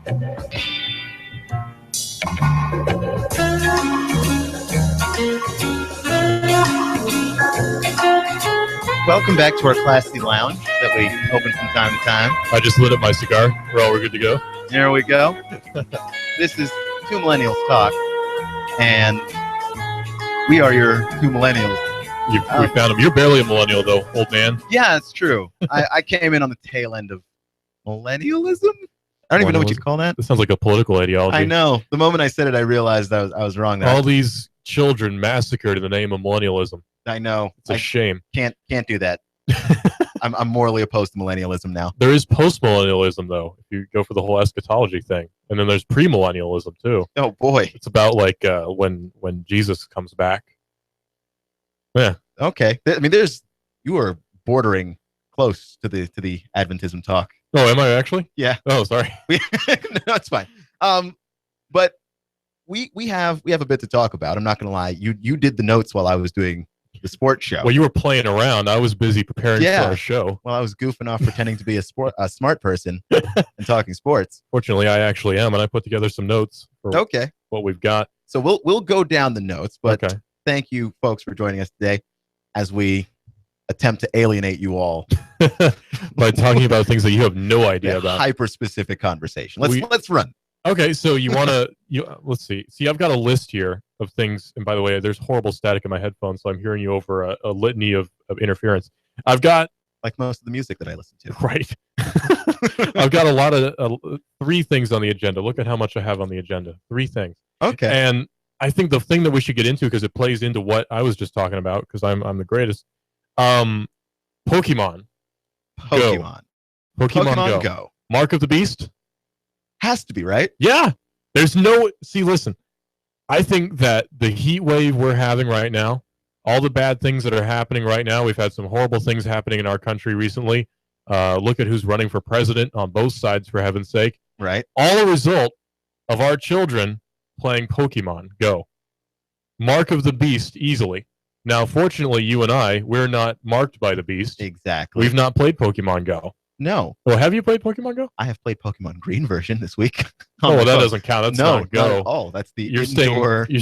Welcome back to our classy lounge that we open from time to time. I just lit up my cigar. We're good to go. There we go. This is Two Millennials Talk, and we are your two millennials. We found him. You're barely a millennial, though, old man. Yeah, it's true. I came in on the tail end of millennialism. I don't even know what you'd call that. This sounds like a political ideology. I know. The moment I said it, I realized I was wrong there. All these children massacred in the name of millennialism. I know. It's a shame. Can't do that. I'm morally opposed to millennialism now. There is post-millennialism, though, if you go for the whole eschatology thing. And then there's premillennialism, too. Oh, boy. It's about, like, when Jesus comes back. Yeah. Okay. I mean, you are bordering close to the Adventism talk. Oh, am I actually? Yeah. Oh, sorry. No, it's fine. But we have a bit to talk about. I'm not going to lie. You did the notes while I was doing the sports show. Well, you were playing around. I was busy preparing for our show. Well, I was goofing off, pretending to be a smart person and talking sports. Fortunately, I actually am, and I put together some notes for what we've got. So we'll go down the notes, but thank you, folks, for joining us today as we attempt to alienate you all by talking about things that you have no idea about. Hyper-specific conversation. Let's run. Okay, so you want to let's see. See, I've got a list here of things, and by the way, there's horrible static in my headphones, so I'm hearing you over a litany of interference. I've got like most of the music that I listen to. Right. I've got a lot of 3 things on the agenda. Look at how much I have on the agenda. 3 things. Okay. And I think the thing that we should get into, because it plays into what I was just talking about, because I'm the greatest. Pokemon Go. Mark of the Beast. Has to be, right? Yeah. Listen, I think that the heat wave we're having right now, all the bad things that are happening right now, we've had some horrible things happening in our country recently. Look at who's running for president on both sides, for heaven's sake. Right. All a result of our children playing Pokemon Go. Mark of the Beast, easily. Now, fortunately, you and we're not marked by the beast. Exactly. We've not played Pokemon Go. No. Well, have you played Pokemon Go? I have played Pokemon Green version this week. Oh, well, that doesn't count. That's not Go. Not at all. That's the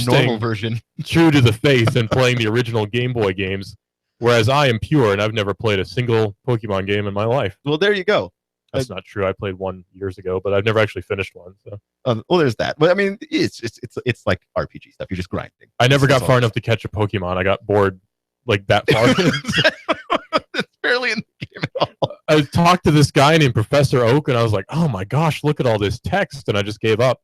normal version. True to the faith and playing the original Game Boy games, whereas I am pure and I've never played a single Pokemon game in my life. Well, there you go. That's not true. I played one years ago, but I've never actually finished one. So. Well, there's that. But I mean, it's like RPG stuff. You're just grinding. I never got far enough to catch a Pokemon. I got bored like that far. It's barely in the game at all. I talked to this guy named Professor Oak, and I was like, "Oh my gosh, look at all this text!" And I just gave up.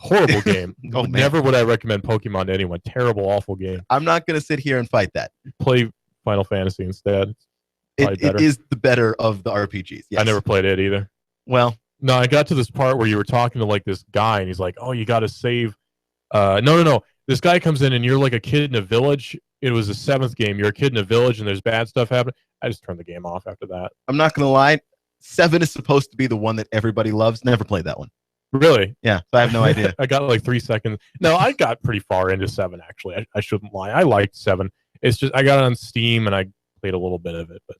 Horrible game. Never would I recommend Pokemon to anyone. Terrible, awful game. I'm not going to sit here and fight that. Play Final Fantasy instead. It is the better of the RPGs. Yes. I never played it either. Well, no, I got to this part where you were talking to like this guy, and he's like, "Oh, you got to save." No. This guy comes in, and you're like a kid in a village. It was the 7th game. You're a kid in a village, and there's bad stuff happening. I just turned the game off after that. I'm not going to lie. 7 is supposed to be the one that everybody loves. Never played that one. Really? Yeah, so I have no idea. I got like 3 seconds. No, I got pretty far into 7, actually. I shouldn't lie. I liked 7. It's just I got it on Steam, and I played a little bit of it, but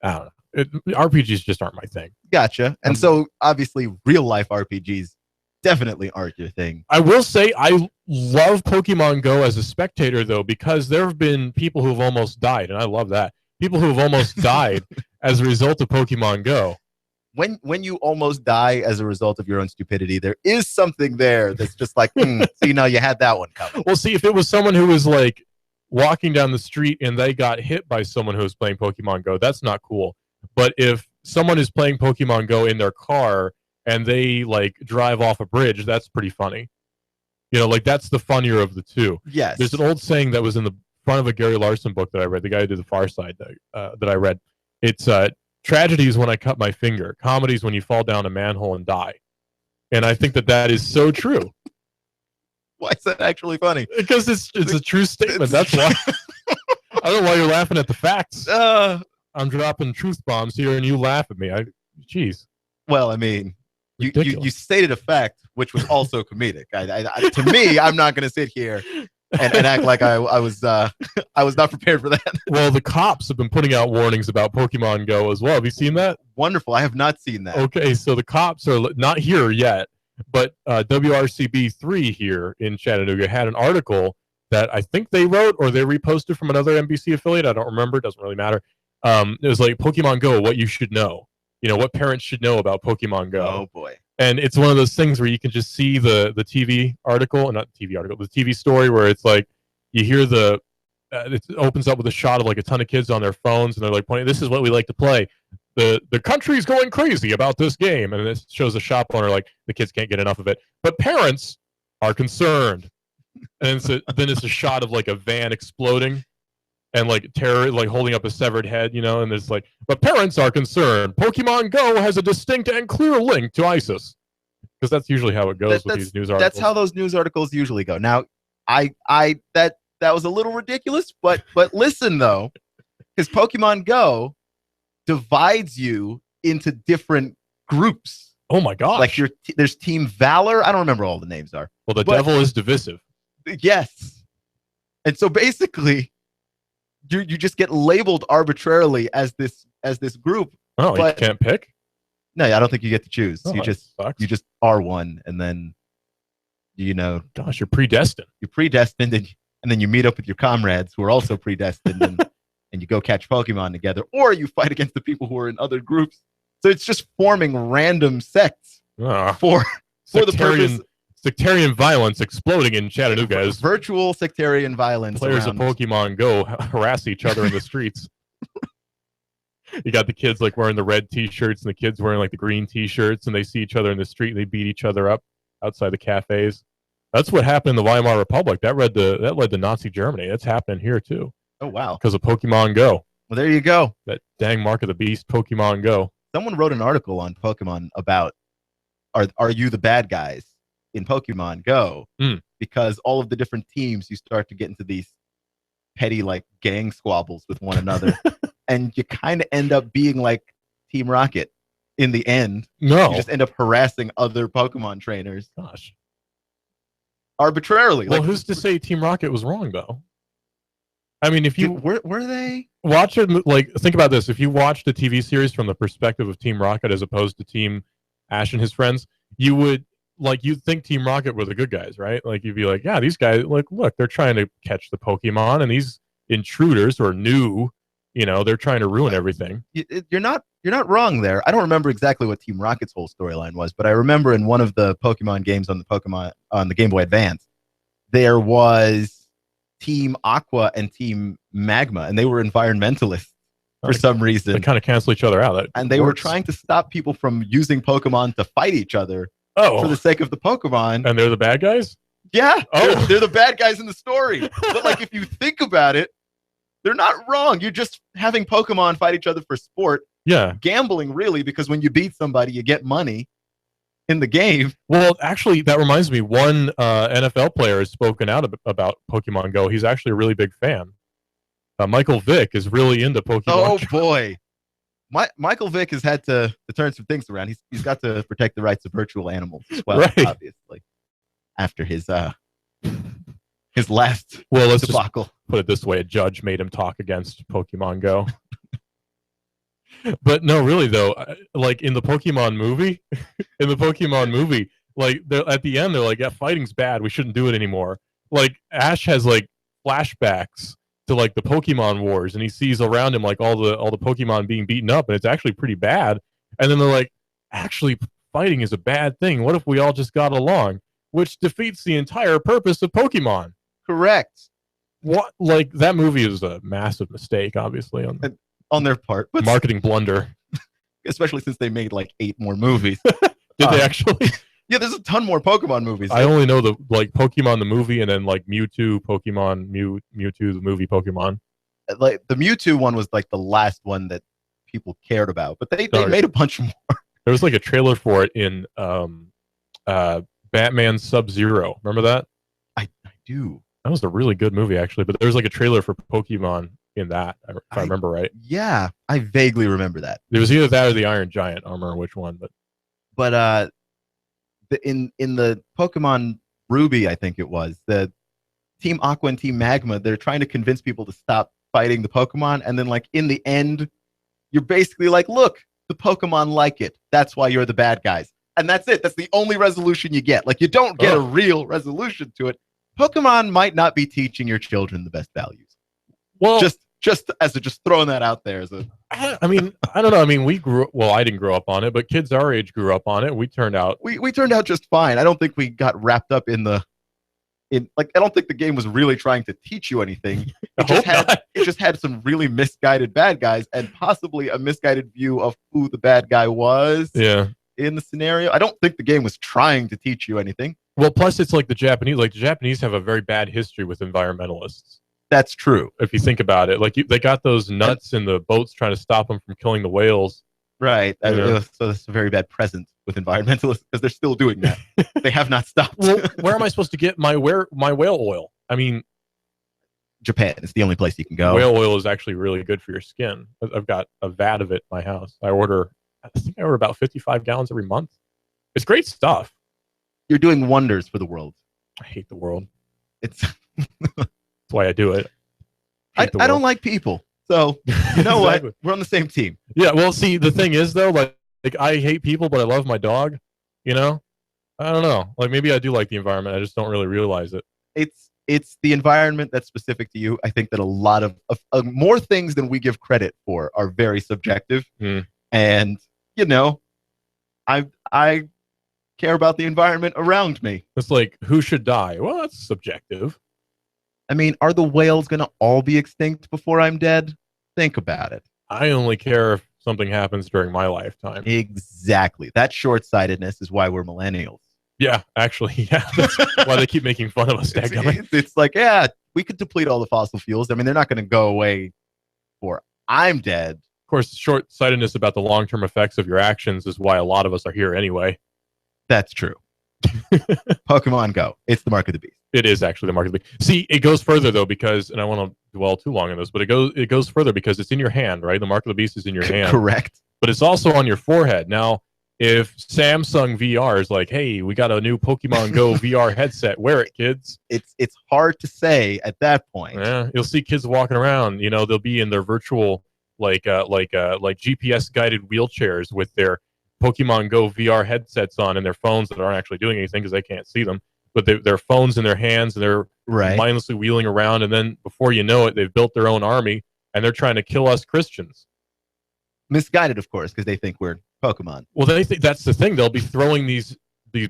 I don't know. RPGs just aren't my thing. Gotcha. And so, obviously, real-life RPGs definitely aren't your thing. I will say I love Pokemon Go as a spectator, though, because there have been people who have almost died, and I love that. People who have almost died as a result of Pokemon Go. When you almost die as a result of your own stupidity, there is something there that's just like, so you know, you had that one coming. Well, see, if it was someone who was like walking down the street and they got hit by someone who was playing Pokemon Go, that's not cool. But if someone is playing Pokemon Go in their car and they like drive off a bridge, that's pretty funny. You know, like that's the funnier of the two. Yes. There's an old saying that was in the front of a Gary Larson book that I read, the guy who did The Far Side that I read. It's tragedy is when I cut my finger. Comedy is when you fall down a manhole and die. And I think that is so true. Why is that actually funny? Because it's a true statement. That's why. I don't know why you're laughing at the facts. I'm dropping truth bombs here, and you laugh at me. Jeez. Well, I mean, you stated a fact, which was also comedic. To me, I'm not going to sit here and act like I was I was not prepared for that. Well, the cops have been putting out warnings about Pokemon Go as well. Have you seen that? Wonderful. I have not seen that. Okay, so the cops are not here yet, but WRCB3 here in Chattanooga had an article that I think they wrote or they reposted from another NBC affiliate. I don't remember. It doesn't really matter. It was like Pokemon Go, what you should know. You know, what parents should know about Pokemon Go. Oh, boy. And it's one of those things where you can just see the TV article, not the TV article, the TV story where it's like you hear it opens up with a shot of like a ton of kids on their phones and they're like pointing, this is what we like to play. The country's going crazy about this game. And it shows a shop owner like the kids can't get enough of it. But parents are concerned. And then it's a shot of like a van exploding and like terror, like holding up a severed head, you know, and it's like, but parents are concerned. Pokemon Go has a distinct and clear link to ISIS. Because that's usually how it goes with these news articles. That's how those news articles usually go. Now, that was a little ridiculous, but listen though, because Pokemon Go divides you into different groups. Oh my gosh. Like there's Team Valor. I don't remember all the names are. Well, the devil is divisive. Yes. And so basically, you just get labeled arbitrarily as this group. Oh, you can't pick? No, I don't think you get to choose. Oh, you just are one, and then gosh, you're predestined. You're predestined, and then you meet up with your comrades who are also predestined, and you go catch Pokemon together, or you fight against the people who are in other groups. So it's just forming random sects for the purpose. Sectarian violence exploding in Chattanooga as virtual sectarian violence. Players of Pokemon Go harass each other in the streets. You got the kids like wearing the red T-shirts and the kids wearing like the green T-shirts, and they see each other in the street and they beat each other up outside the cafes. That's what happened in the Weimar Republic. That led to Nazi Germany. That's happening here too. Oh wow! Because of Pokemon Go. Well, there you go. That dang mark of the beast, Pokemon Go. Someone wrote an article on Pokemon about are you the bad guys in Pokemon Go? Because all of the different teams, you start to get into these petty like gang squabbles with one another. And you kind of end up being like Team Rocket in the end. No. You just end up harassing other Pokemon trainers. Gosh. Arbitrarily. Well, who's to say Team Rocket was wrong, though? I mean, if you... Were they? Watch it, like, think about this. If you watched a TV series from the perspective of Team Rocket as opposed to Team Ash and his friends, you would, like, you'd think Team Rocket were the good guys, right? Like, you'd be like, yeah, these guys, like, look, they're trying to catch the Pokemon, and these intruders are new. You know, they're trying to ruin everything. You're not wrong there. I don't remember exactly what Team Rocket's whole storyline was, but I remember in one of the Pokemon games on the Game Boy Advance, there was Team Aqua and Team Magma, and they were environmentalists for some reason. They kind of cancel each other out. And they were trying to stop people from using Pokemon to fight each other for the sake of the Pokemon. And they're the bad guys? Yeah. Oh. They're the bad guys in the story. But like, if you think about it, they're not wrong. You're just having Pokemon fight each other for sport. Yeah. Gambling, really, because when you beat somebody, you get money in the game. Well, actually, that reminds me. One NFL player has spoken out about Pokemon Go. He's actually a really big fan. Michael Vick is really into Pokemon. Oh, boy. Michael Vick has had to turn some things around. He's got to protect the rights of virtual animals as well, right. Obviously, after his last debacle. Just put it this way, a judge made him talk against Pokemon Go. But no, really though, like in the Pokemon movie, like at the end they're like, yeah, fighting's bad, we shouldn't do it anymore. Like Ash has like flashbacks to like the Pokemon Wars, and he sees around him like all the Pokemon being beaten up, and it's actually pretty bad. And then they're like, actually fighting is a bad thing. What if we all just got along? Which defeats the entire purpose of Pokemon. Correct. What, like, that movie is a massive mistake, obviously, on their part, but marketing blunder. Especially since they made like 8 more movies. Did they actually? Yeah, there's a ton more Pokemon movies. I only know the like Pokemon the movie, and then like Mewtwo the movie Pokemon. Like the Mewtwo one was like the last one that people cared about, but they made a bunch more. There was like a trailer for it in Batman Sub-Zero. Remember that? I do. That was a really good movie, actually. But there was like a trailer for Pokemon in that, if I remember right. Yeah, I vaguely remember that. It was either that or the Iron Giant. I don't remember which one, but in the Pokemon Ruby, I think it was, the Team Aqua and Team Magma, they're trying to convince people to stop fighting the Pokemon, and then like in the end, you're basically like, look, the Pokemon like it. That's why you're the bad guys. And that's it. That's the only resolution you get. Like, you don't get a real resolution to it. Pokemon might not be teaching your children the best values. Well, just throwing that out there as a. I mean, I don't know. I mean, I didn't grow up on it, but kids our age grew up on it. We turned out just fine. I don't think we got wrapped up in I don't think the game was really trying to teach you anything. It just had some really misguided bad guys and possibly a misguided view of who the bad guy was. Yeah. In the scenario, I don't think the game was trying to teach you anything. Well, plus it's like the Japanese. Like, the Japanese have a very bad history with environmentalists. That's true. If you think about it, like they got those nuts in the boats trying to stop them from killing the whales. Right. So that's a very bad present with environmentalists because they're still doing that. They have not stopped. Well, where am I supposed to get my whale oil? I mean, Japan is the only place you can go. Whale oil is actually really good for your skin. I've got a vat of it in my house. I think I order about 55 gallons every month. It's great stuff. You're doing wonders for the world. I hate the world. It's that's why I do it. I don't like people. So, you know Exactly. what? We're on the same team. Yeah, well, see, the thing is, though, like I hate people, but I love my dog, you know? I don't know. Like, maybe I do like the environment. I just don't really realize it. It's the environment that's specific to you. I think that a lot of more things than we give credit for are very subjective. And, you know, I care about the environment around me. It's like, who should die? Well, that's subjective. I mean, are the whales going to all be extinct before I'm dead? Think about it. I only care if something happens during my lifetime. Exactly. That short-sightedness is why we're millennials. Yeah, actually, yeah. That's why they keep making fun of us. It's like, yeah, we could deplete all the fossil fuels. I mean, they're not going to go away before I'm dead. Of course, short-sightedness about the long-term effects of your actions is why a lot of us are here anyway. That's true. Pokemon Go. It's the mark of the beast. It is actually the mark of the beast. See, it goes further though, because, and I want to dwell too long on this, but it goes further because it's in your hand, right? The mark of the beast is in your hand. Correct. But it's also on your forehead. Now, if Samsung VR is like, hey, we got a new Pokemon Go VR headset, wear it, kids. It's hard to say at that point. Yeah, you'll see kids walking around. You know, they'll be in their virtual like GPS guided wheelchairs with their Pokemon Go VR headsets on and their phones that aren't actually doing anything because they can't see them. But their phones in their hands and they're mindlessly wheeling around. And then before you know it, they've built their own army and they're trying to kill us Christians. Misguided, of course, because they think we're Pokemon. Well, they think that's the thing. They'll be throwing these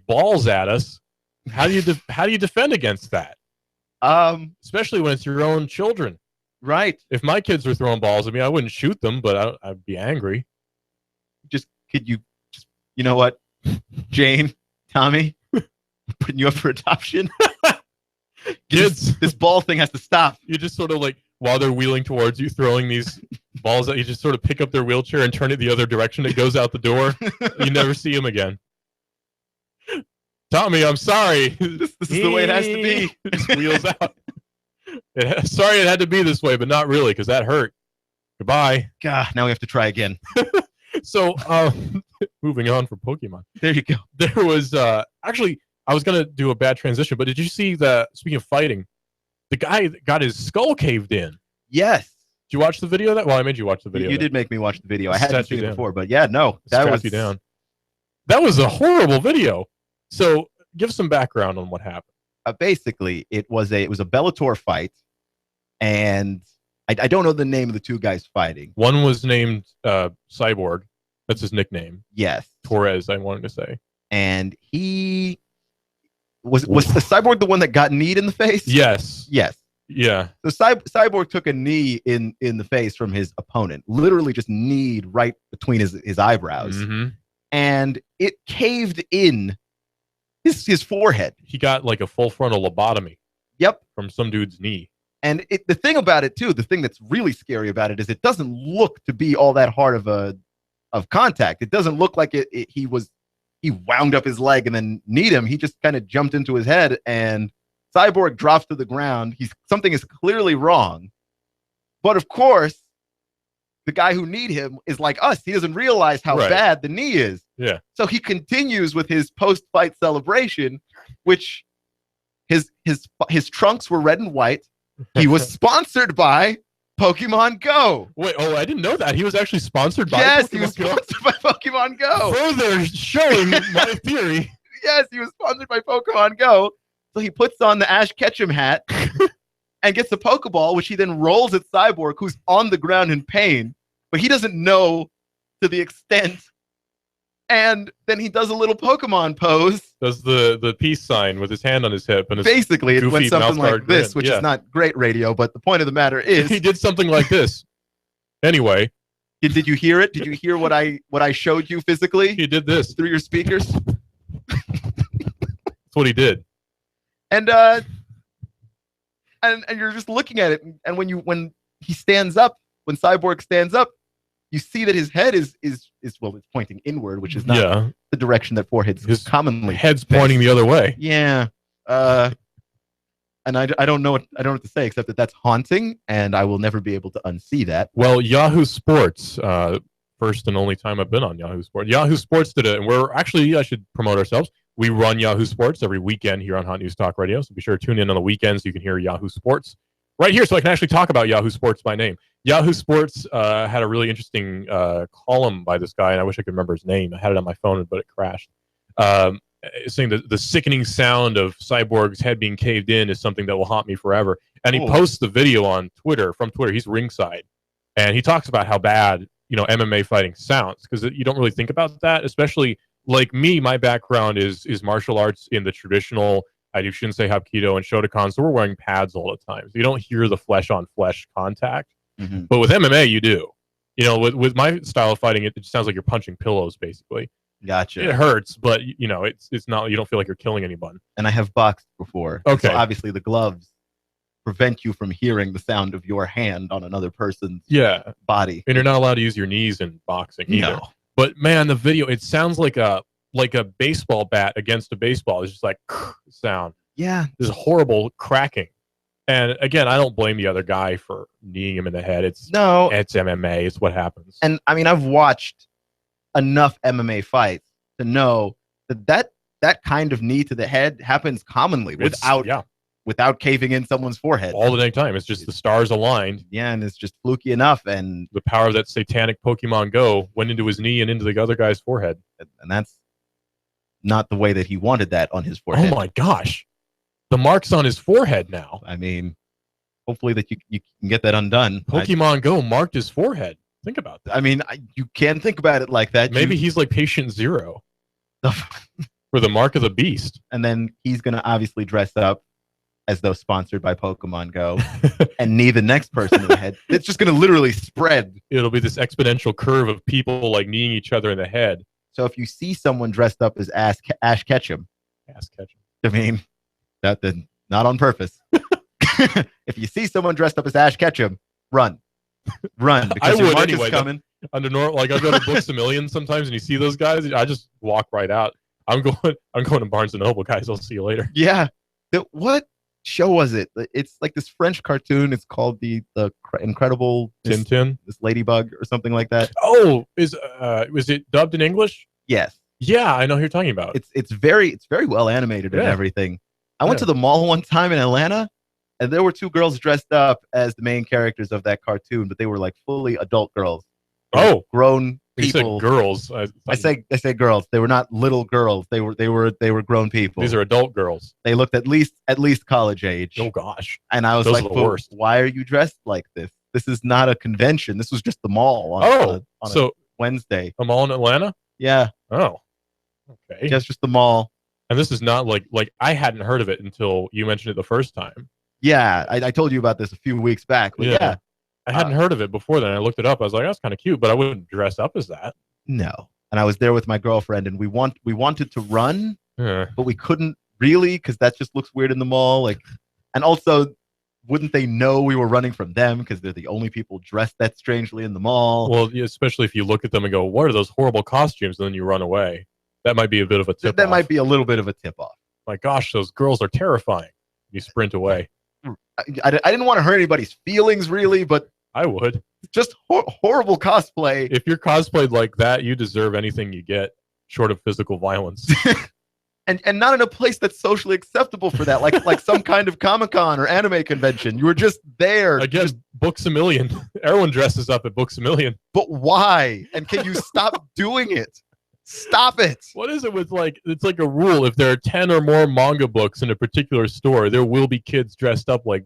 balls at us. How do you defend against that? Especially when it's your own children. Right. If my kids were throwing balls at me, I wouldn't shoot them, but I'd be angry. You know what, Jane, Tommy, I'm putting you up for adoption. Kids, this ball thing has to stop. You just sort of like, while they're wheeling towards you, throwing these balls out, you just sort of pick up their wheelchair and turn it the other direction. It goes out the door. You never see him again. Tommy, I'm sorry. This is the way it has to be. Just wheels out. Sorry it had to be this way, but not really, because that hurt. Goodbye. God, now we have to try again. So, moving on from Pokemon. There you go. There was, actually, I was going to do a bad transition, but did you see speaking of fighting, the guy that got his skull caved in? Yes. Did you watch the video of that? Well, I made you watch the video. You did make me watch the video. I hadn't seen it before, but yeah, no. That you down. That was a horrible video. So, give some background on what happened. Basically, it was a Bellator fight, and I don't know the name of the two guys fighting. One was named Cyborg. That's his nickname. Yes. Torres, I wanted to say. And he was the Cyborg the one that got kneed in the face? Yes. Yes. Yeah. So Cyborg took a knee in the face from his opponent, literally just kneed right between his eyebrows. Mm-hmm. And it caved in his forehead. He got like a full frontal lobotomy. Yep. From some dude's knee. And the thing about it too, the thing that's really scary about it is it doesn't look to be all that hard of contact. It doesn't look like he wound up his leg and then kneed him. He just kind of jumped into his head and Cyborg drops to the ground. Something is clearly wrong. But of course, the guy who kneed him is like us. He doesn't realize how bad the knee is. Yeah. So he continues with his post-fight celebration, which His trunks were red and white. He was sponsored by Pokemon Go. Wait, I didn't know that. He was actually sponsored by Yes, Pokemon he was Go? sponsored by Pokemon Go. Further showing my theory. Yes, he was sponsored by Pokemon Go. So he puts on the Ash Ketchum hat and gets a Pokeball, which he then rolls at Cyborg, who's on the ground in pain, but he doesn't know to the extent. And then he does a little Pokemon pose. Does the peace sign with his hand on his hip. And his basically, it went something like this, which is not great radio, but the point of the matter is... he did something like this. Anyway. Did you hear it? Did you hear what I showed you physically? He did this. Through your speakers? That's what he did. And you're just looking at it, and when he stands up, when Cyborg stands up, you see that his head is it's pointing inward, which is not the direction that foreheads commonly. Head's pointing the other way. Yeah. And I don't know what to say except that that's haunting, and I will never be able to unsee that. Well, Yahoo Sports, first and only time I've been on Yahoo Sports. Yahoo Sports did it, and we're actually, I should promote ourselves. We run Yahoo Sports every weekend here on Hot News Talk Radio, so be sure to tune in on the weekends so you can hear Yahoo Sports right here, so I can actually talk about Yahoo Sports by name. Yahoo Sports had a really interesting column by this guy, and I wish I could remember his name. I had it on my phone, but it crashed. Saying that the sickening sound of Cyborg's head being caved in is something that will haunt me forever. And he posts the video on Twitter, from Twitter. He's ringside. And he talks about how bad, MMA fighting sounds, because you don't really think about that, especially like me. My background is martial arts in the traditional, I do Shinsei Hapkido and Shotokan, so we're wearing pads all the time. So you don't hear the flesh-on-flesh contact. Mm-hmm. But with MMA, you do. With my style of fighting, it sounds like you're punching pillows, basically. Gotcha. It hurts, but it's not. You don't feel like you're killing anyone. And I have boxed before. Okay. So obviously, the gloves prevent you from hearing the sound of your hand on another person's body. And you're not allowed to use your knees in boxing either. No. But man, the video, it sounds like a baseball bat against a baseball. It's just like sound. Yeah. There's horrible cracking. And again, I don't blame the other guy for kneeing him in the head. It's MMA. It's what happens. And I mean, I've watched enough MMA fights to know that kind of knee to the head happens commonly without caving in someone's forehead. All the dang time. It's just the stars aligned. Yeah, and it's just fluky enough. And the power of that satanic Pokemon Go went into his knee and into the other guy's forehead. And that's not the way that he wanted that on his forehead. Oh my gosh. The mark's on his forehead now. I mean, hopefully that you can get that undone. Pokemon Go marked his forehead. Think about that. I mean, you can think about it like that. Maybe he's like patient zero for the mark of the beast. And then he's going to obviously dress up as though sponsored by Pokemon Go and knee the next person in the head. It's just going to literally spread. It'll be this exponential curve of people like kneeing each other in the head. So if you see someone dressed up as Ash Ketchum, I mean, not on purpose. If you see someone dressed up as Ash Ketchum, run, because your mark is coming. Under normal, like I go to Books a Million sometimes, and you see those guys, I just walk right out. I'm going to Barnes and Noble, guys. I'll see you later. Yeah. What show was it? It's like this French cartoon. It's called the Incredible Tintin, this Ladybug or something like that. Oh, was it dubbed in English? Yes. Yeah, I know who you're talking about. It's very well animated and everything. I went to the mall one time in Atlanta, and there were two girls dressed up as the main characters of that cartoon, but they were like fully adult girls. Grown people. You said girls. I say girls. They were not little girls. They were grown people. These are adult girls. They looked at least college age. Oh gosh. And I was like, why are you dressed like this? This is not a convention. This was just the mall on a Wednesday. A mall in Atlanta? Yeah. Oh. Okay. Yeah, it's just the mall. And this is not like I hadn't heard of it until you mentioned it the first time. Yeah, I told you about this a few weeks back. But yeah. I hadn't heard of it before then. I looked it up. I was like, that's kind of cute, but I wouldn't dress up as that. No. And I was there with my girlfriend, and we wanted to run, but we couldn't really because that just looks weird in the mall. Like, and also, wouldn't they know we were running from them because they're the only people dressed that strangely in the mall? Well, especially if you look at them and go, what are those horrible costumes? And then you run away. That might be a bit of a tip-off. That might be a little bit of a tip-off. My gosh, those girls are terrifying. You sprint away. I didn't want to hurt anybody's feelings, really, but I would. Just horrible cosplay. If you're cosplayed like that, you deserve anything you get, short of physical violence. And not in a place that's socially acceptable for that, like some kind of Comic-Con or anime convention. You were just there. Again, Books A Million. Everyone dresses up at Books A Million. But why? And can you stop doing it? Stop it. What is it with it's like a rule. If there are 10 or more manga books in a particular store, there will be kids dressed up like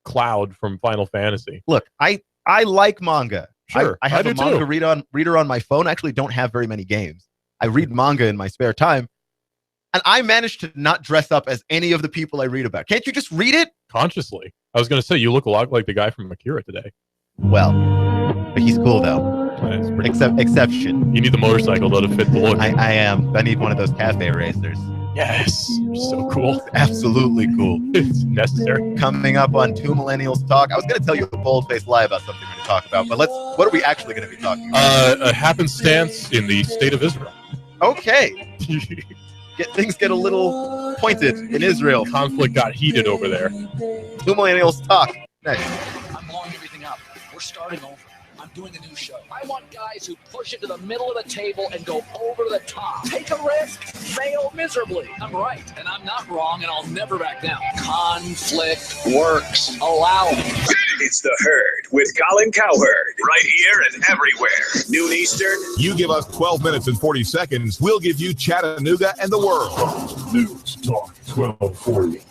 Cloud from Final Fantasy. Look, I like manga. Sure, I have a manga reader on my phone. I actually don't have very many games. I read manga in my spare time. And I managed to not dress up as any of the people I read about. Can't you just read it? Consciously. I was going to say, you look a lot like the guy from Akira today. Well, but he's cool, though. Exception. You need the motorcycle, though, to fit the look. I need one of those cafe racers. Yes. You're so cool. Absolutely cool. It's necessary. Coming up on Two Millennials Talk. I was going to tell you a bold-faced lie about something we're going to talk about, but what are we actually going to be talking about? A happenstance in the state of Israel. Okay. Things get a little pointed in Israel. Conflict got heated over there. Two Millennials Talk next. I'm blowing everything up. We're starting over. I'm doing a new show. I want guys who push it to the middle of the table and go over the top. Take a risk, fail miserably. I'm right, and I'm not wrong, and I'll never back down. Conflict works. Allow it. It's The Herd with Colin Cowherd. Right here and everywhere. Noon Eastern. You give us 12 minutes and 40 seconds, we'll give you Chattanooga and the world. News Talk 1240.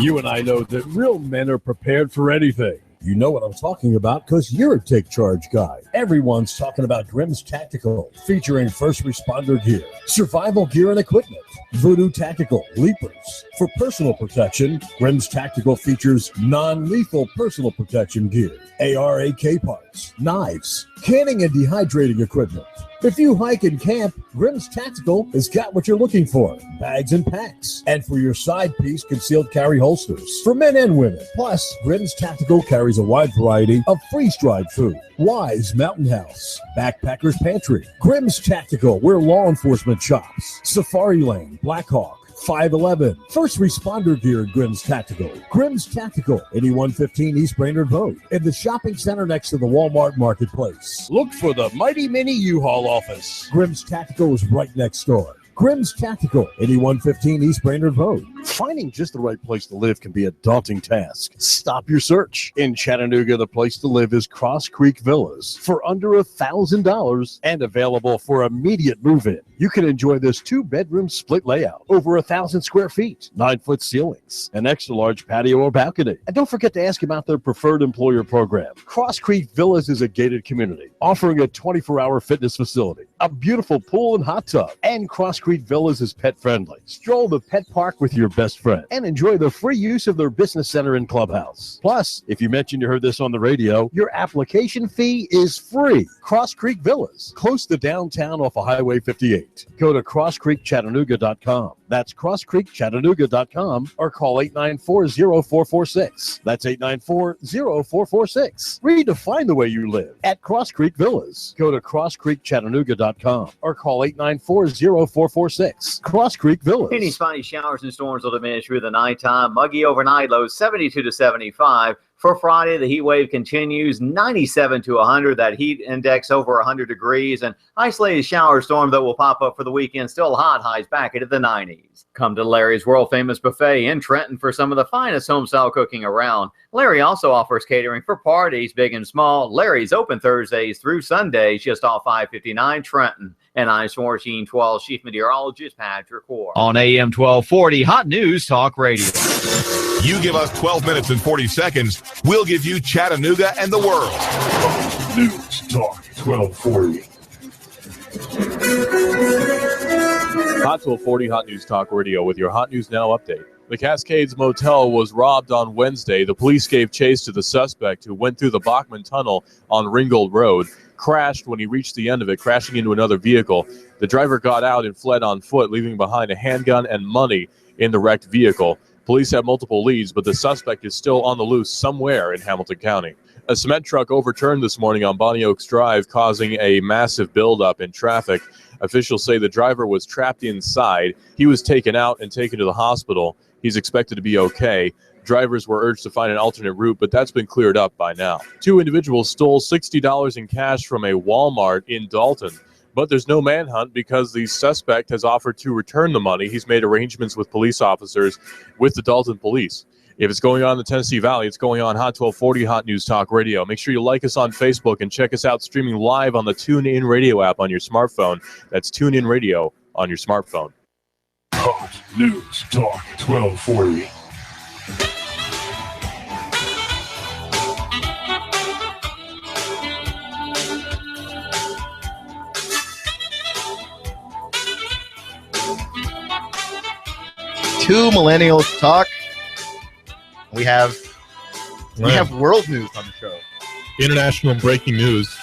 You and I know that real men are prepared for anything. You know what I'm talking about because you're a Take Charge guy. Everyone's talking about Grimm's Tactical, featuring first responder gear, survival gear and equipment, Voodoo Tactical, Leapers. For personal protection, Grimm's Tactical features non-lethal personal protection gear, AR/AK parts, knives, canning and dehydrating equipment. If you hike and camp, Grimm's Tactical has got what you're looking for, bags and packs. And for your side piece, concealed carry holsters for men and women. Plus, Grimm's Tactical carries a wide variety of freeze-dried food. Wise Mountain House, Backpacker's Pantry, Grimm's Tactical, where law enforcement shops, Safari Lane, Blackhawk, 511. First responder gear at Grimm's Tactical. Grimm's Tactical, 8115 East Brainerd Road, in the shopping center next to the Walmart Marketplace. Look for the Mighty Mini U-Haul office. Grimm's Tactical is right next door. Grimm's Tactical, 8115 East Brainerd Road. Finding just the right place to live can be a daunting task. Stop your search. In Chattanooga, the place to live is Cross Creek Villas for under $1,000 and available for immediate move-in. You can enjoy this 2-bedroom split layout, over 1,000 square feet, 9-foot ceilings, an extra-large patio or balcony. And don't forget to ask about their preferred employer program. Cross Creek Villas is a gated community, offering a 24-hour fitness facility, a beautiful pool and hot tub, and Cross Creek Villas is pet-friendly. Stroll the pet park with your best friend and enjoy the free use of their business center and clubhouse. Plus, if you mention you heard this on the radio, your application fee is free. Cross Creek Villas, close to downtown off of Highway 58. Go to crosscreekchattanooga.com. That's crosscreekchattanooga.com or call 894-0446. That's 894-0446. Redefine the way you live at Cross Creek Villas. Go to crosscreekchattanooga.com or call 894-0446. Cross Creek Villas. Any spotty showers and storms will diminish through the nighttime. Muggy overnight, lows 72 to 75. For Friday, the heat wave continues, 97 to 100. That heat index over 100 degrees. An isolated shower storm that will pop up for the weekend. Still hot, highs back into the 90s. Come to Larry's world-famous buffet in Trenton for some of the finest home-style cooking around. Larry also offers catering for parties, big and small. Larry's open Thursdays through Sundays, just off 559 Trenton. And I'm 1412 Chief Meteorologist Patrick Ward. On AM 1240, Hot News Talk Radio. You give us 12 minutes and 40 seconds, we'll give you Chattanooga and the world. News Talk 1240. Hot 1240 Hot News Talk Radio with your Hot News Now update. The Cascades Motel was robbed on Wednesday. The police gave chase to the suspect who went through the Bachman Tunnel on Ringgold Road, crashed when he reached the end of it, crashing into another vehicle. The driver got out and fled on foot, leaving behind a handgun and money in the wrecked vehicle. Police have multiple leads, but the suspect is still on the loose somewhere in Hamilton County. A cement truck overturned this morning on Bonnie Oaks Drive, causing a massive buildup in traffic. Officials say the driver was trapped inside. He was taken out and taken to the hospital. He's expected to be okay. Drivers were urged to find an alternate route, but that's been cleared up by now. 2 individuals stole $60 in cash from a Walmart in Dalton. But there's no manhunt because the suspect has offered to return the money. He's made arrangements with police officers with the Dalton police. If it's going on in the Tennessee Valley, it's going on Hot 1240 Hot News Talk Radio. Make sure you like us on Facebook and check us out streaming live on the TuneIn Radio app on your smartphone. That's TuneIn Radio on your smartphone. Hot News Talk 1240. Two Millennials Talk. We have world news on the show. International breaking news.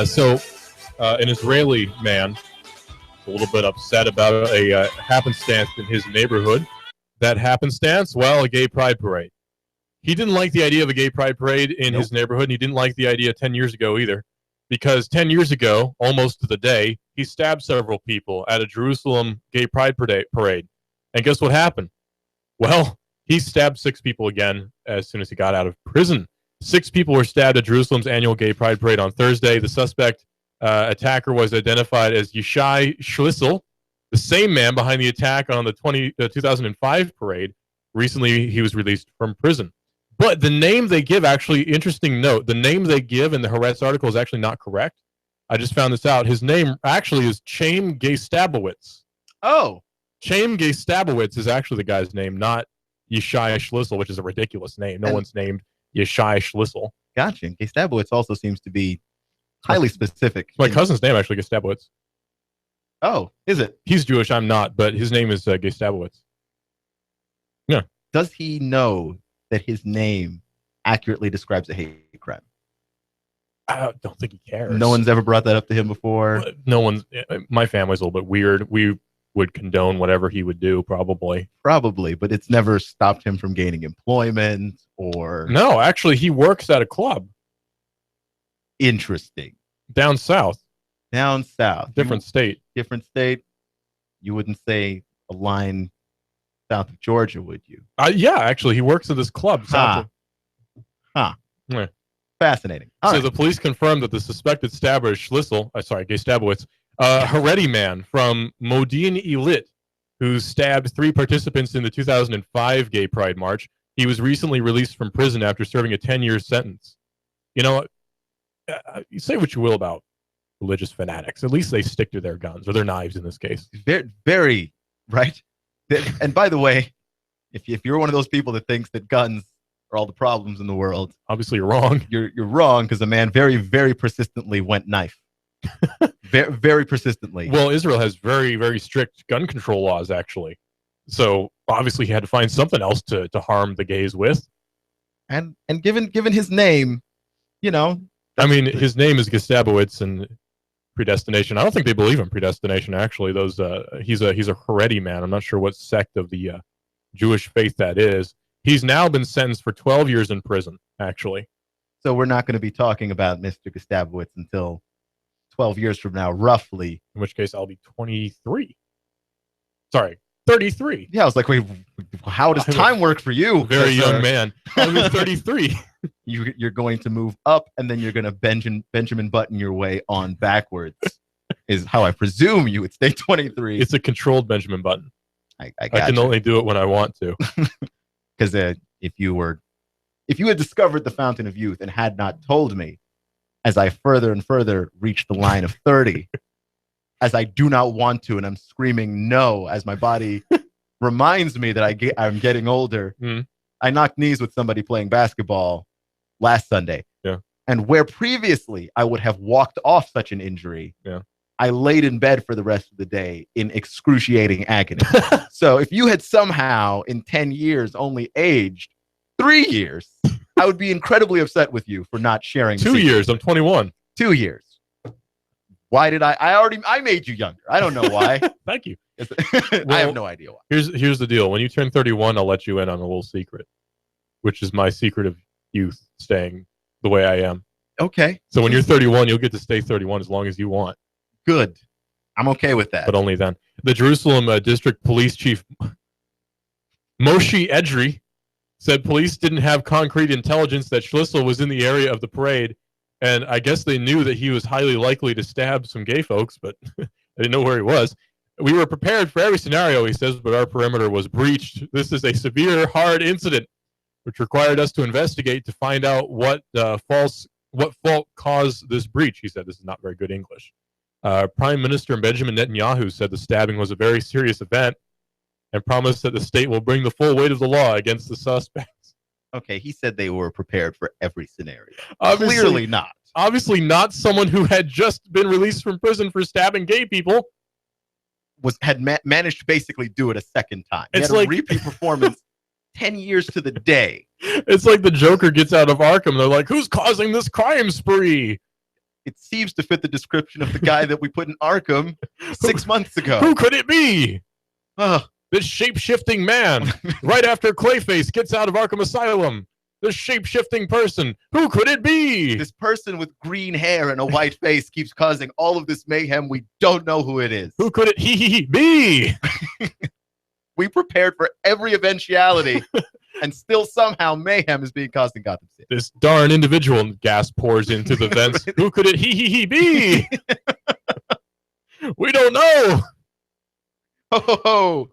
So an Israeli man a little bit upset about a happenstance in his neighborhood. That happenstance? Well, a gay pride parade. He didn't like the idea of a gay pride parade in his neighborhood, and he didn't like the idea 10 years ago either. Because 10 years ago, almost to the day, he stabbed several people at a Jerusalem gay pride parade. And guess what happened? Well, he stabbed 6 people again as soon as he got out of prison. 6 people were stabbed at Jerusalem's annual gay pride parade on Thursday. The suspect attacker was identified as Yishai Schlissel, the same man behind the attack on the 2005 parade. Recently, he was released from prison. But the name they give, actually, interesting note, the name they give in the Haaretz article is actually not correct. I just found this out. His name actually is Chaim Geistabowitz. Oh. Chaim Geistabowitz is actually the guy's name, not Yishai Schlissel, which is a ridiculous name. No one's named Yishai Schlissel. Gotcha. Geistabowitz also seems to be highly specific. It's my cousin's name, actually, Geistabowitz. Oh, is it? He's Jewish. I'm not, but his name is Geistabowitz. Yeah. Does he know that his name accurately describes a hate crime? I don't think he cares. No one's ever brought that up to him before? No one's. My family's a little bit weird. We would condone whatever he would do, probably. Probably, but it's never stopped him from gaining employment or... No, actually, he works at a club. Interesting. Down south. Down south. Different state. Different state. You wouldn't say a line south of Georgia, would you? Yeah, actually, he works at this club. Yeah. Fascinating. So the police confirmed that the suspected stabber is Geistabowitz, a Haredi man from Modi'in Ilit, who stabbed 3 participants in the 2005 Gay Pride March. He was recently released from prison after serving a 10-year sentence. You know, you say what you will about religious fanatics. At least they stick to their guns, or their knives in this case. Very, very right. And by the way, if you're one of those people that thinks that guns are all the problems in the world, obviously you're wrong. You're wrong, because a man very, very persistently went knife. Very, very persistently. Well, Israel has very, very strict gun control laws, actually. So obviously he had to find something else to harm the gays with. And given his name, you know. I mean, his name is Geistabowitz and predestination. I don't think they believe in predestination, actually. He's a Haredi man. I'm not sure what sect of the Jewish faith that is. He's now been sentenced for 12 years in prison, actually. So we're not going to be talking about Mr. Geistabowitz until 12 years from now, roughly. In which case I'll be 23. Sorry, 33. Yeah, I was like, wait, how does time work for you? Very young man. I'm 33. You're going to move up, and then you're going to Benjamin Button your way on backwards, is how I presume you would stay 23. It's a controlled Benjamin Button. I can only do it when I want to. Because if you had discovered the fountain of youth and had not told me, as I further and further reach the line of 30, as I do not want to, and I'm screaming no, as my body reminds me that I'm getting older. I knocked knees with somebody playing basketball last Sunday. Yeah. And where previously I would have walked off such an injury, I laid in bed for the rest of the day in excruciating agony. So if you had somehow in 10 years only aged 3 years, I would be incredibly upset with you for not sharing. 2 years. I'm 21. 2 years. Why did I made you younger. I don't know why. Thank you. I have no idea why. Here's the deal. When you turn 31, I'll let you in on a little secret, which is my secret of youth staying the way I am. Okay. So when you're 31, you'll get to stay 31 as long as you want. Good. I'm okay with that. But only then. The Jerusalem District Police Chief Moshe Edrei said police didn't have concrete intelligence that Schlissel was in the area of the parade And I guess they knew that he was highly likely to stab some gay folks, but they didn't know where he was. We were prepared for every scenario, he says, but our perimeter was breached. This is a severe, hard incident, which required us to investigate to find out what fault caused this breach. He said, this is not very good English. Prime Minister Benjamin Netanyahu said the stabbing was a very serious event and promised that the state will bring the full weight of the law against the suspects. Okay, he said they were prepared for every scenario. Clearly not. Obviously not someone who had just been released from prison for stabbing gay people. Had managed to basically do it a second time. He It's had a like repeat performance 10 years to the day. It's like the Joker gets out of Arkham. They're like, who's causing this crime spree? It seems to fit the description of the guy that we put in Arkham 6 months ago. Who could it be? Oh, This shape-shifting man, right after Clayface gets out of Arkham Asylum. This shape-shifting person. Who could it be? this person with green hair and a white face keeps causing all of this mayhem. We don't know who it is. Who could it be? We prepared for every eventuality, and still somehow mayhem is being caused in Gotham City. This darn individual. Gas pours into the vents. Who could it be? We don't know. Ho, ho, ho.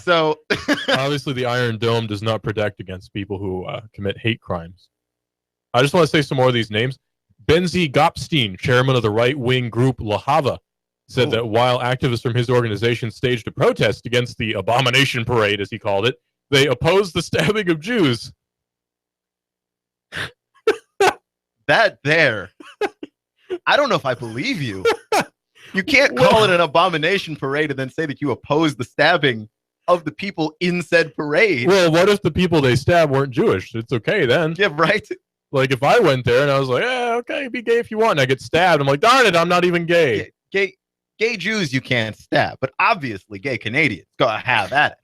So, Obviously, the Iron Dome does not protect against people who commit hate crimes. I just want to say some more of these names. Benzi Gopstein, chairman of the right-wing group La Hava, said that while activists from his organization staged a protest against the abomination parade, as he called it, they opposed the stabbing of Jews. that there, I don't know if I believe you. You can't call it an abomination parade and then say that you oppose the stabbing of the people in said parade. Well, what if the people they stabbed weren't Jewish? It's okay then. Yeah, right? Like if I went there and I was like, yeah, okay, be gay if you want, and I get stabbed, I'm like, darn it, I'm not even gay. Yeah, gay Jews you can't stab, but obviously gay Canadians go have at it,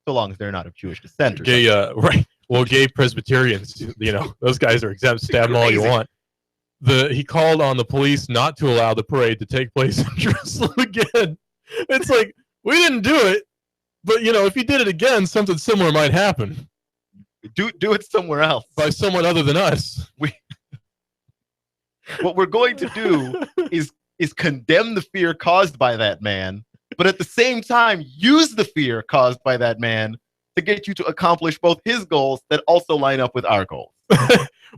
so long as they're not of Jewish descent. Gay, right. Well, gay Presbyterians, you know, those guys are exempt. Stab them all you want. He called on the police not to allow the parade to take place in Jerusalem again. It's like, we didn't do it, but, you know, if you did it again, something similar might happen. Do it somewhere else. By someone other than us. What we're going to do is condemn the fear caused by that man, but at the same time, use the fear caused by that man to get you to accomplish both his goals that also line up with our goals.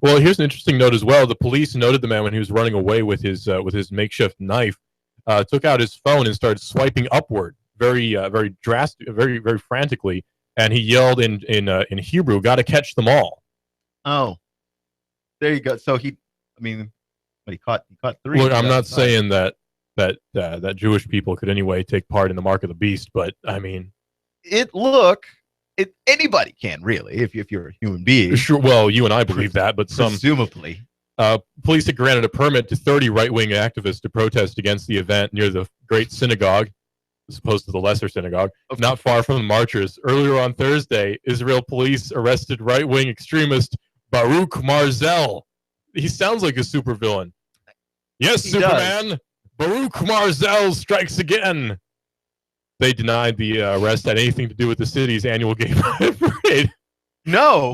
Well, here's an interesting note as well. The police noted the man when he was running away with his makeshift knife, took out his phone and started swiping upward, very drastic, very frantically, and he yelled in Hebrew, "Got to catch them all." Oh, there you go. So he caught 3. Look, I'm not saying that Jewish people could anyway take part in the mark of the beast, but I mean, anybody can really, if you're a human being. Sure. Well, you and I believe that, but presumably. Police had granted a permit to 30 right-wing activists to protest against the event near the Great Synagogue, as opposed to the Lesser Synagogue, not far from the marchers. Earlier on Thursday, Israel police arrested right-wing extremist Baruch Marzel. He sounds like a supervillain. Yes, Superman. Does. Baruch Marzel strikes again. They denied the arrest had anything to do with the city's annual gay pride parade. No.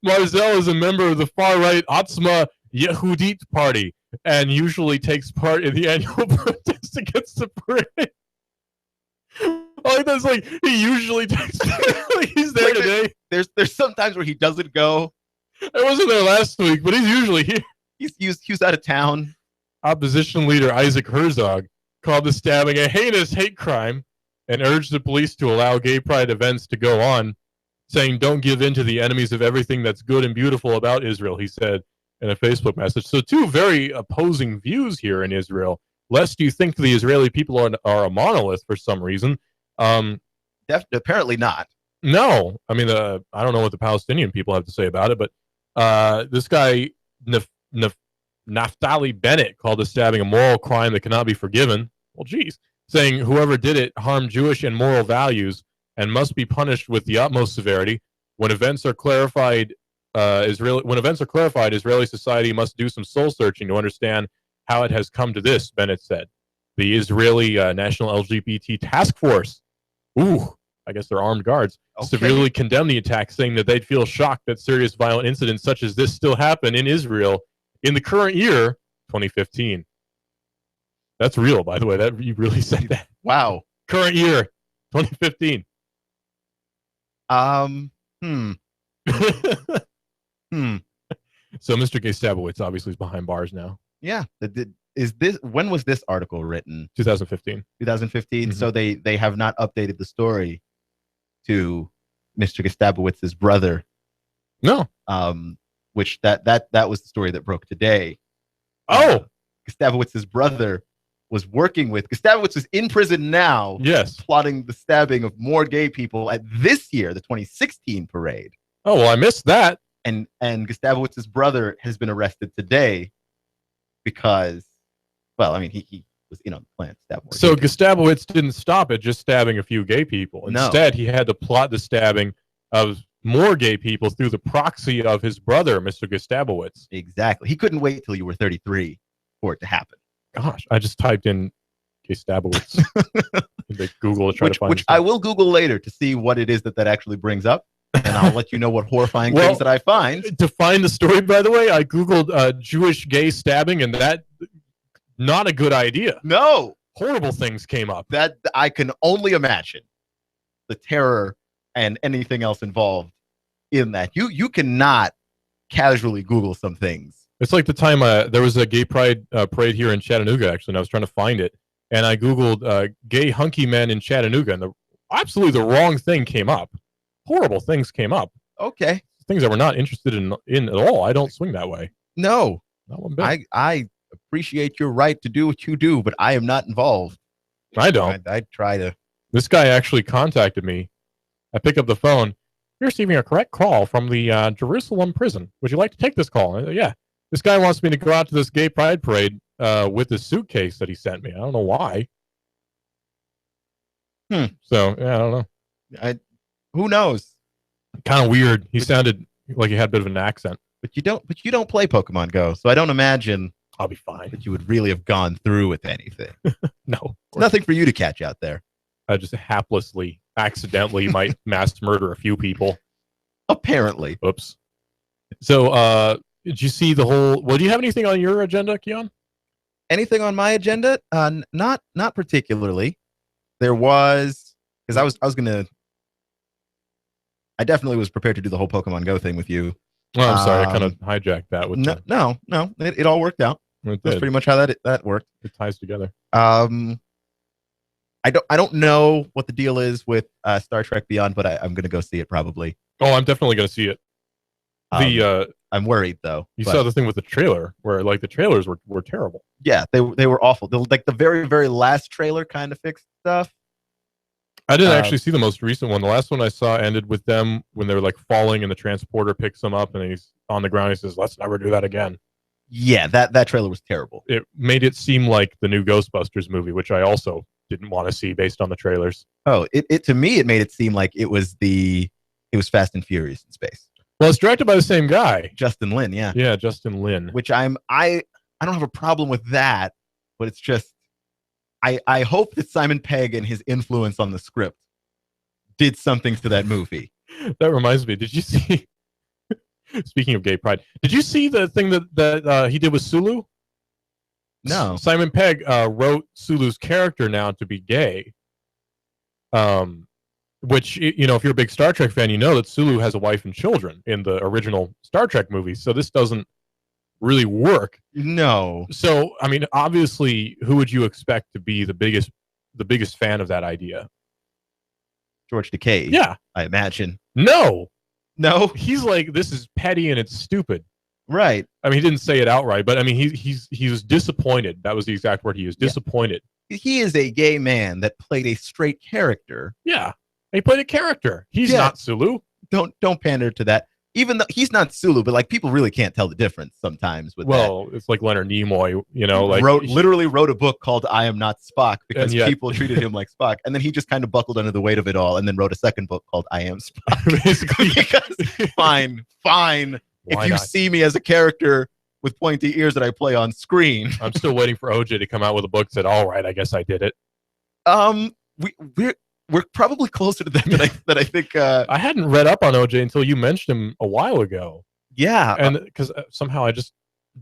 Marzel is a member of the far-right Otzma Yehudit party and usually takes part in the annual protest against the parade. That's like he usually takes part. Like he's there today. There's sometimes where he doesn't go. I wasn't there last week, but he's usually here. He's out of town. Opposition leader Isaac Herzog called the stabbing a heinous hate crime and urged the police to allow gay pride events to go on, saying, "Don't give in to the enemies of everything that's good and beautiful about Israel," he said in a Facebook message. So 2 very opposing views here in Israel. Lest you think the Israeli people are a monolith for some reason. Apparently not. No. I mean, I don't know what the Palestinian people have to say about it, but this guy, Naftali Bennett, called the stabbing a moral crime that cannot be forgiven. Well, geez. Saying whoever did it harmed Jewish and moral values and must be punished with the utmost severity. When events are clarified, Israeli society must do some soul searching to understand how it has come to this, Bennett said. The Israeli National LGBT Task Force, I guess they're armed guards, severely condemned the attack, saying that they'd feel shocked that serious violent incidents such as this still happen in Israel in the current year, 2015. That's real, by the way. That you really said that. Wow. Current year, 2015. So Mr. Gay-Stabowitz obviously is behind bars now. Yeah. When was this article written? 2015. 2015. So they have not updated the story to Mr. Gestabowitz's brother. No. Which that was the story that broke today. Gestabowitz's brother was working with Gestapowitz is in prison now. Yes. Plotting the stabbing of more gay people at this year, the 2016 parade. Oh, well, I missed that. And Gestabowitz's brother has been arrested today because, well, I mean, he was in on the plan to stab more. So Gestapowitz didn't stop at just stabbing a few gay people. No. Instead, he had to plot the stabbing of more gay people through the proxy of his brother, Mr. Gestapowitz. Exactly. He couldn't wait till you were 33 for it to happen. Gosh, I just typed in Gestapowitz into Google to try to find which I will Google later to see what it is that actually brings up. And I'll let you know what horrifying things that I find. To find the story, by the way, I Googled Jewish gay stabbing, and that, not a good idea. No. Horrible things came up. That I can only imagine the terror and anything else involved in that. You cannot casually Google some things. It's like the time there was a gay pride parade here in Chattanooga, actually, and I was trying to find it. And I Googled gay hunky men in Chattanooga, and absolutely the wrong thing came up. Horrible things came up. Okay. Things that we're not interested in at all. I don't swing that way. No. Not one bit. I appreciate your right to do what you do, but I am not involved. I don't. I try to. This guy actually contacted me. I pick up the phone. You're receiving a correct call from the Jerusalem prison. Would you like to take this call? Yeah. This guy wants me to go out to this gay pride parade with this suitcase that he sent me. I don't know why. So, yeah, I don't know. Who knows? Kind of weird. He sounded like he had a bit of an accent. But you don't play Pokemon Go, so I don't imagine I'll be fine. That you would really have gone through with anything. No. Nothing for you to catch out there. I just haplessly, accidentally might mass murder a few people. Apparently. Oops. So, did you see the whole... Well, do you have anything on your agenda, Keon? Anything on my agenda? Not particularly. There was... Because I was going to... I definitely was prepared to do the whole Pokemon Go thing with you. Oh, I'm sorry. I kind of hijacked that. With No. It all worked out. That's pretty much how that worked. It ties together. I don't know what the deal is with Star Trek Beyond, but I'm going to go see it probably. Oh, I'm definitely going to see it. I'm worried though. You saw the thing with the trailer where like the trailers were terrible. Yeah, they were awful. The very, very last trailer kind of fixed stuff. I didn't actually see the most recent one. The last one I saw ended with them when they were like falling and the transporter picks them up and he's on the ground. He says, "Let's never do that again." Yeah, that trailer was terrible. It made it seem like the new Ghostbusters movie, which I also didn't want to see based on the trailers. Oh, it to me it made it seem like it was Fast and Furious in space. Well, it's directed by the same guy, Justin Lin. Yeah, Justin Lin. Which I don't have a problem with that, but it's just I hope that Simon Pegg and his influence on the script did something to that movie. That reminds me. Did you see? Speaking of gay pride, did you see the thing that he did with Sulu? No. Simon Pegg wrote Sulu's character now to be gay. Which, you know, if you're a big Star Trek fan, you know that Sulu has a wife and children in the original Star Trek movies. So this doesn't really work. No. So, I mean, obviously, who would you expect to be the biggest fan of that idea? George Takei. Yeah. I imagine. No. He's like, this is petty and it's stupid. Right. I mean, he didn't say it outright, but I mean, he was disappointed. That was the exact word he used. Disappointed. Yeah. He is a gay man that played a straight character. Yeah. He played a character. He's not Sulu. Don't pander to that. Even though he's not Sulu, but like people really can't tell the difference sometimes with that. It's like Leonard Nimoy, you know, like literally wrote a book called I Am Not Spock because people treated him like Spock. And then he just kind of buckled under the weight of it all and then wrote a second book called I Am Spock. Basically. Because fine. Why if you not? See me as a character with pointy ears that I play on screen. I'm still waiting for OJ to come out with a book that said, all right, I guess I did it. We're probably closer to that than I think. I hadn't read up on OJ until you mentioned him a while ago. Yeah. And because somehow I just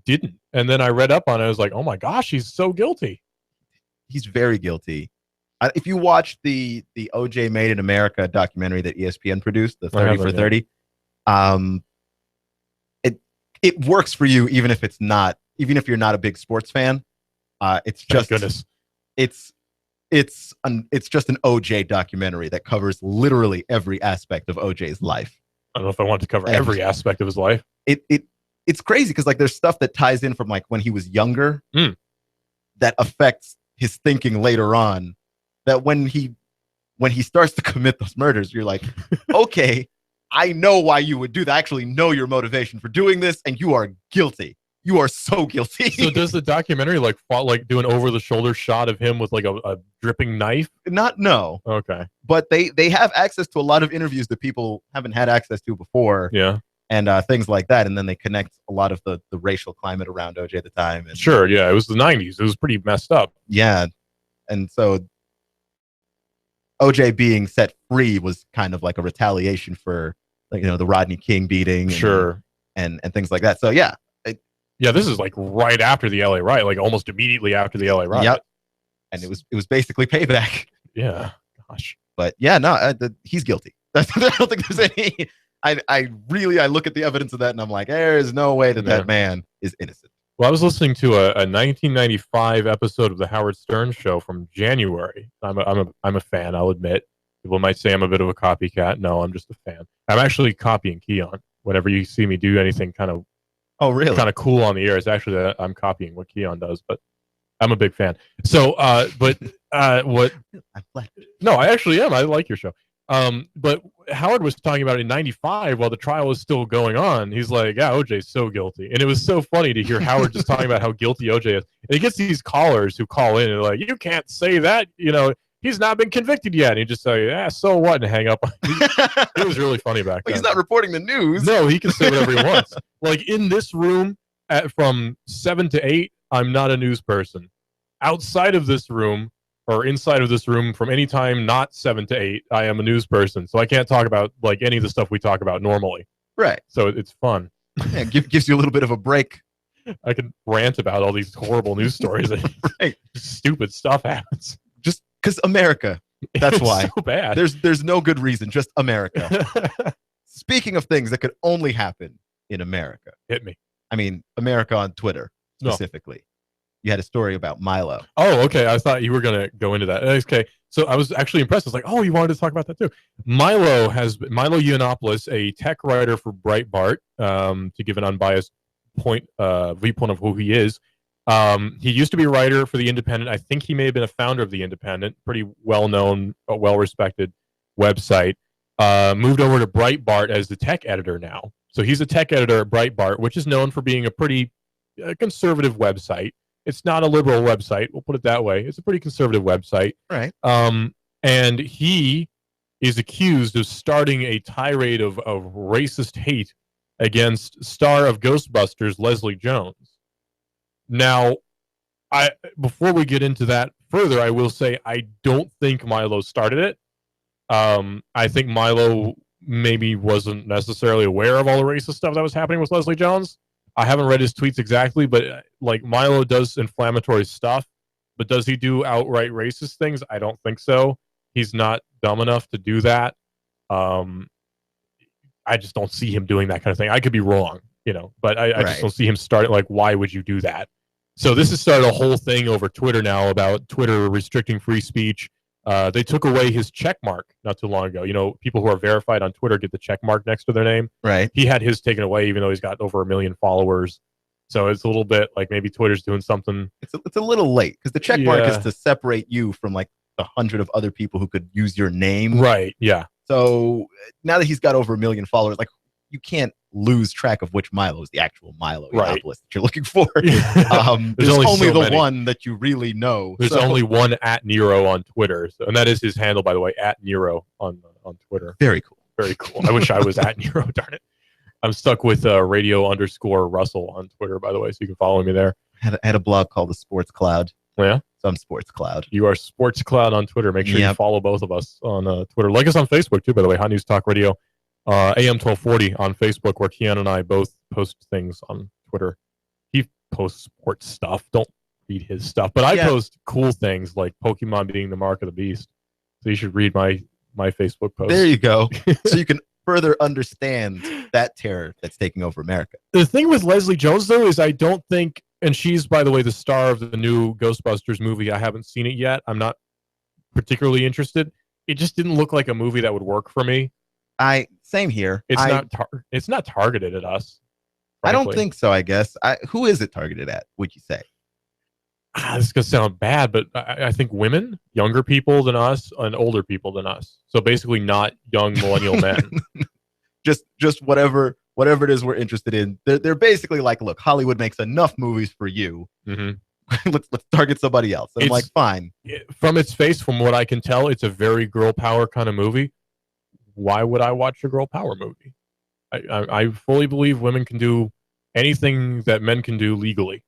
didn't. And then I read up on it. I was like, oh my gosh, he's so guilty. He's very guilty. If you watch the OJ Made in America documentary that ESPN produced, the 30 for 30, it works for you even if you're not a big sports fan. It's just goodness. It's just an OJ documentary that covers literally every aspect of OJ's life. I don't know if I want to cover every aspect of his life. It's crazy because like there's stuff that ties in from like when he was younger that affects his thinking later on. That when he starts to commit those murders, you're like, okay, I know why you would do that. I actually know your motivation for doing this, and you are guilty. You are so guilty. So does the documentary do an over the shoulder shot of him with like a dripping knife? No. Okay. But they have access to a lot of interviews that people haven't had access to before. Yeah. And things like that. And then they connect a lot of the racial climate around OJ at the time. And, sure. Yeah. It was the 90s. It was pretty messed up. Yeah. And so OJ being set free was kind of like a retaliation for the Rodney King beating. Sure. And things like that. So yeah. Yeah, this is like right after the LA riot, like almost immediately after the LA riot. Yep. And it was basically payback. Yeah. Gosh. But yeah, no, he's guilty. I don't think there's any. I look at the evidence of that and I'm like, there's no way that man is innocent. Well, I was listening to a 1995 episode of the Howard Stern Show from January. I'm a fan. I'll admit. People might say I'm a bit of a copycat. No, I'm just a fan. I'm actually copying Keon. Whenever you see me do anything kind of cool on the air, it's actually that I'm copying what Keon does. But I'm a big fan. So, what? No, I actually am. I like your show. But Howard was talking about it in 95 while the trial was still going on. He's like, yeah, OJ's so guilty. And it was so funny to hear Howard just talking about how guilty OJ is. And he gets these callers who call in and they're like, you can't say that, he's not been convicted yet. And he just say, yeah, so what? And hang up. It was really funny back then. He's not reporting the news. No, he can say whatever he wants. Like in this room from 7 to 8, I'm not a news person. Outside of this room, or inside of this room from any time not 7 to 8, I am a news person. So I can't talk about like any of the stuff we talk about normally. Right. So it's fun. Yeah, gives you a little bit of a break. I can rant about all these horrible news stories. Right. Stupid stuff happens. Just because America. That's why. So bad. There's no good reason. Just America. Speaking of things that could only happen in America. Hit me. I mean, America on Twitter specifically. No. You had a story about Milo. Oh, okay. I thought you were going to go into that. Okay. So I was actually impressed. I was like, oh, you wanted to talk about that too. Milo Yiannopoulos, a tech writer for Breitbart, to give an unbiased viewpoint of who he is. He used to be a writer for The Independent. I think he may have been a founder of The Independent, pretty well-known, well-respected website. Moved over to Breitbart as the tech editor now. So he's a tech editor at Breitbart, which is known for being a pretty conservative website. It's not a liberal website. We'll put it that way. It's a pretty conservative website. Right. And he is accused of starting a tirade of racist hate against star of Ghostbusters, Leslie Jones. Now, before we get into that further, I will say I don't think Milo started it. I think Milo maybe wasn't necessarily aware of all the racist stuff that was happening with Leslie Jones. I haven't read his tweets exactly, but like Milo does inflammatory stuff, but does he do outright racist things? I don't think so. He's not dumb enough to do that. I just don't see him doing that kind of thing. I could be wrong, but I just don't see him starting. Like, why would you do that? So this has started a whole thing over Twitter now about Twitter restricting free speech. They took away his check mark not too long ago. People who are verified on Twitter get the check mark next to their name. Right. He had his taken away, even though he's got over 1 million followers. So it's a little bit like maybe Twitter's doing something. It's a little late because the check mark is to separate you from like 100 of other people who could use your name. Right. Yeah. So now that he's got over 1 million followers, like you can't lose track of which Milo is the actual Milo Yiannopoulos that you're looking for. There's only the one that you really know. There's only one at Nero on Twitter, and that is his handle, by the way, at Nero on Twitter. Very cool. Very cool. I wish I was at Nero. Darn it. I'm stuck with radio_Russell on Twitter, by the way, so you can follow me there. I had a blog called the Sports Cloud. Yeah. So I'm Sports Cloud. You are Sports Cloud on Twitter. Make sure you follow both of us on Twitter. Like us on Facebook too, by the way. Hot News Talk Radio. AM 1240 on Facebook, where Keanu and I both post things on Twitter. He post sports stuff. Don't read his stuff. But I post cool things like Pokemon being the mark of the beast. So you should read my Facebook post. There you go. So you can further understand that terror that's taking over America. The thing with Leslie Jones, though, is I don't think, and she's, by the way, the star of the new Ghostbusters movie. I haven't seen it yet. I'm not particularly interested. It just didn't look like a movie that would work for me. Same here. It's not targeted at us. Frankly. I don't think so, I guess. Who is it targeted at, would you say? This is going to sound bad, but I think women, younger people than us, and older people than us. So basically not young millennial men. Just whatever it is we're interested in. They're basically like, look, Hollywood makes enough movies for you. Mm-hmm. let's target somebody else. And I'm like, fine. From its face, from what I can tell, it's a very girl power kind of movie. Why would I watch a girl power movie? I fully believe women can do anything that men can do legally.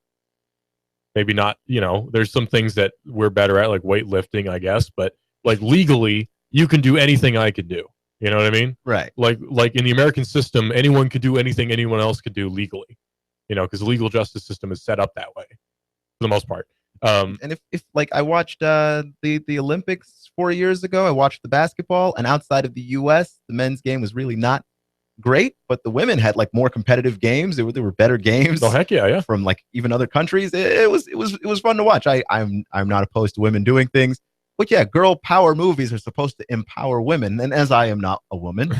Maybe not, there's some things that we're better at, like weightlifting, I guess, but like legally, you can do anything I could do. You know what I mean? Right. Like in the American system, anyone could do anything anyone else could do legally. Because the legal justice system is set up that way for the most part. And if like I watched the Olympics 4 years ago, I watched the basketball, and outside of the U.S., the men's game was really not great, but the women had like more competitive games. There were better games. Oh heck yeah! From like even other countries. It was fun to watch. I'm not opposed to women doing things, but yeah, girl power movies are supposed to empower women, and as I am not a woman,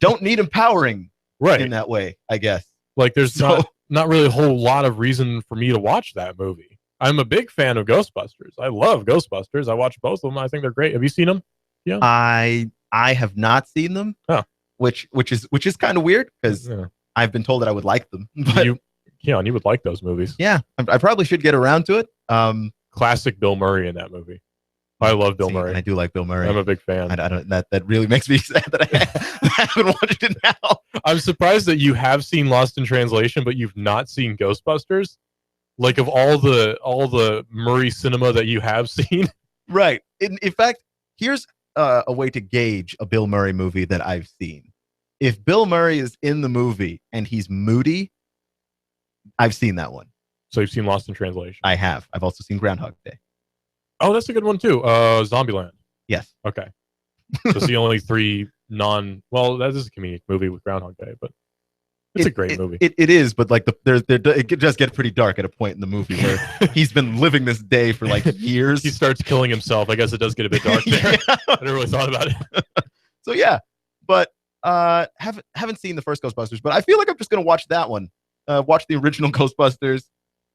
don't need empowering in that way, I guess. Like there's not really a whole lot of reason for me to watch that movie. I'm a big fan of Ghostbusters. I love Ghostbusters. I watched both of them. I think they're great. Have you seen them? Yeah. I have not seen them. Oh. Which is kind of weird because I've been told that I would like them. But you would like those movies. Yeah, I probably should get around to it. Classic Bill Murray in that movie. I love Bill Murray. I do like Bill Murray. I'm a big fan. I don't. That really makes me sad that I haven't watched it now. I'm surprised that you have seen Lost in Translation, but you've not seen Ghostbusters. Like of all the Murray cinema that you have seen, right? In fact, here's a way to gauge a Bill Murray movie that I've seen. If Bill Murray is in the movie and he's moody, I've seen that one. So you've seen Lost in Translation? I have. I've also seen Groundhog Day. Oh, that's a good one too. Zombieland. Yes. Okay. That's the only three that is a comedic movie with Groundhog Day, but it's a great movie. It is, but like it does get pretty dark at a point in the movie where he's been living this day for like years. He starts killing himself. I guess it does get a bit dark there. Yeah. I never really thought about it. So yeah, but haven't seen the first Ghostbusters, but I feel like I'm just gonna watch that one. Watch the original Ghostbusters.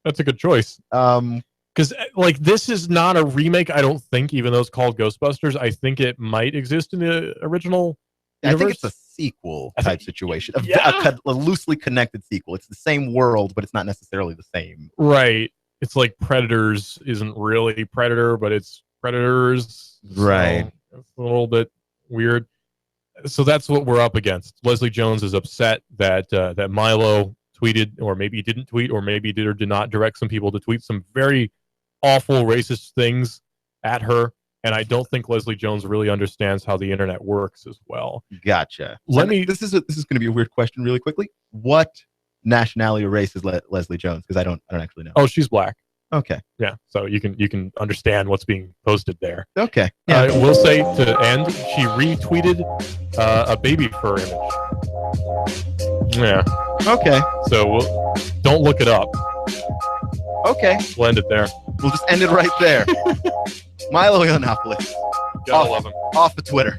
That's a good choice. Because like this is not a remake, I don't think, even though it's called Ghostbusters. I think it might exist in the original universe. I think it's a sequel type situation. A loosely connected sequel. It's the same world, but it's not necessarily the same. Right. It's like Predators isn't really Predator, but it's Predators. Right. So it's a little bit weird. So that's what we're up against. Leslie Jones is upset that that Milo tweeted, or maybe he didn't tweet, or maybe did or did not direct some people to tweet some very awful racist things at her. And I don't think Leslie Jones really understands how the internet works as well. Gotcha. This is going to be a weird question really quickly. What nationality or race is Leslie Jones? Because I don't actually know. Oh, she's black. Okay. Yeah. So you can understand what's being posted there. Okay. Yeah. I will say to end, she retweeted a baby fur image. Yeah. Okay. So don't look it up. Okay. We'll end it there. We'll just end it right there. Milo Yiannopoulos. Gotta love him. Off of Twitter.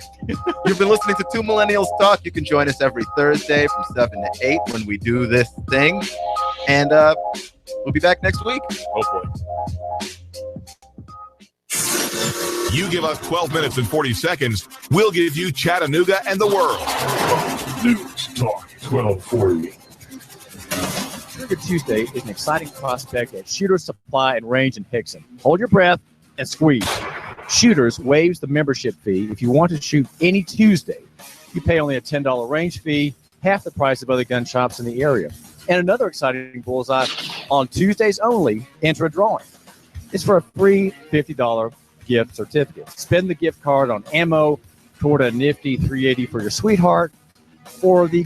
You've been listening to Two Millennials Talk. You can join us every Thursday from 7 to 8 when we do this thing. And we'll be back next week. Hopefully. You give us 12 minutes and 40 seconds, we'll give you Chattanooga and the world. News Talk 1240. Shooter Tuesday is an exciting prospect at Shooter Supply and Range in Hickson. Hold your breath and squeeze. Shooters waives the membership fee if you want to shoot any Tuesday. You pay only a $10 range fee, half the price of other gun shops in the area. And another exciting bullseye, on Tuesdays only, enter a drawing. It's for a free $50 gift certificate. Spend the gift card on ammo toward a nifty $380 for your sweetheart, or the